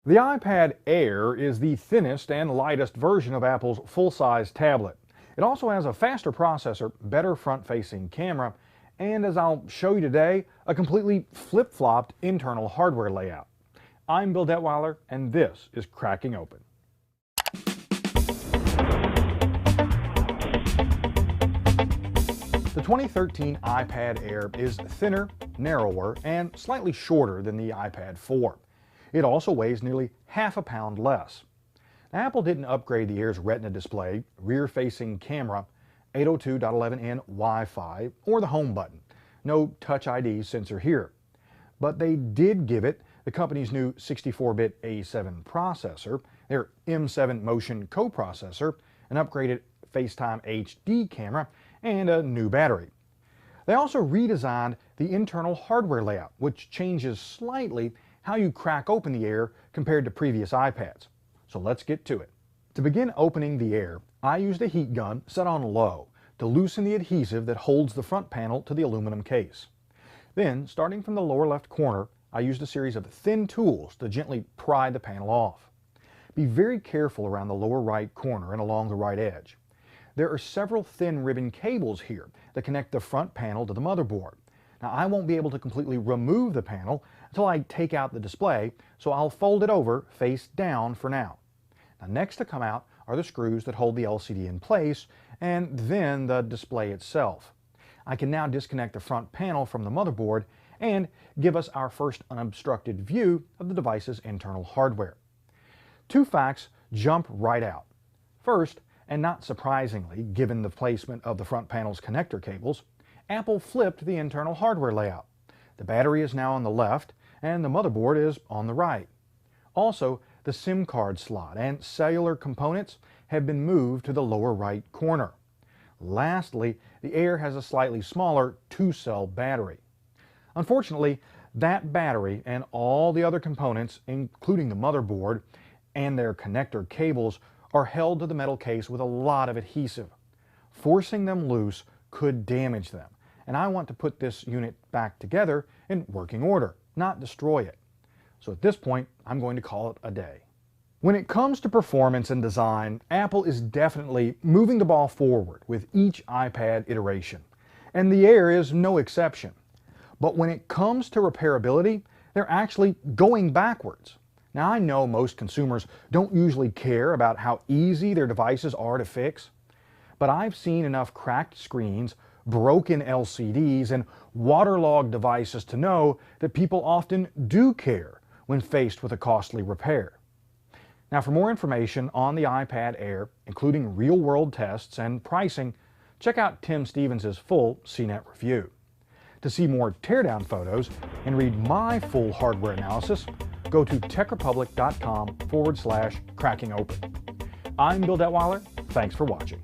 The iPad Air is the thinnest and lightest version of Apple's full-size tablet. It also has a faster processor, better front-facing camera, and as I'll show you today, a completely flip-flopped internal hardware layout. I'm Bill Detweiler, and this is Cracking Open. The 2013 iPad Air is thinner, narrower, and slightly shorter than the iPad 4. It also weighs nearly half a pound less. Now, Apple didn't upgrade the Air's Retina display, rear-facing camera, 802.11n Wi-Fi, or the home button. No Touch ID sensor here. But they did give it the company's new 64-bit A7 processor, their M7 Motion coprocessor, an upgraded FaceTime HD camera, and a new battery. They also redesigned the internal hardware layout, which changes slightly how you crack open the Air compared to previous iPads. So let's get to it. To begin opening the Air, I used a heat gun set on low to loosen the adhesive that holds the front panel to the aluminum case. Then, starting from the lower left corner, I used a series of thin tools to gently pry the panel off. Be very careful around the lower right corner and along the right edge. There are several thin ribbon cables here that connect the front panel to the motherboard. Now, I won't be able to completely remove the panel until I take out the display, so I'll fold it over face down for now. Now, next to come out are the screws that hold the LCD in place, and then the display itself. I can now disconnect the front panel from the motherboard and give us our first unobstructed view of the device's internal hardware. Two facts jump right out. First, and not surprisingly, given the placement of the front panel's connector cables, Apple flipped the internal hardware layout. The battery is now on the left, and the motherboard is on the right. Also, the SIM card slot and cellular components have been moved to the lower right corner. Lastly, the Air has a slightly smaller 2-cell battery. Unfortunately, that battery and all the other components, including the motherboard and their connector cables, are held to the metal case with a lot of adhesive. Forcing them loose could damage them, and I want to put this unit back together in working order, not destroy it. So at this point, I'm going to call it a day. When it comes to performance and design, Apple is definitely moving the ball forward with each iPad iteration, and the Air is no exception. But when it comes to repairability, they're actually going backwards. Now, I know most consumers don't usually care about how easy their devices are to fix, but I've seen enough cracked screens, broken LCDs, and waterlogged devices to know that people often do care when faced with a costly repair. Now, for more information on the iPad Air, including real-world tests and pricing, check out Tim Stevens' full CNET review. To see more teardown photos and read my full hardware analysis, go to techrepublic.com/crackingopen. I'm Bill Detweiler. Thanks for watching.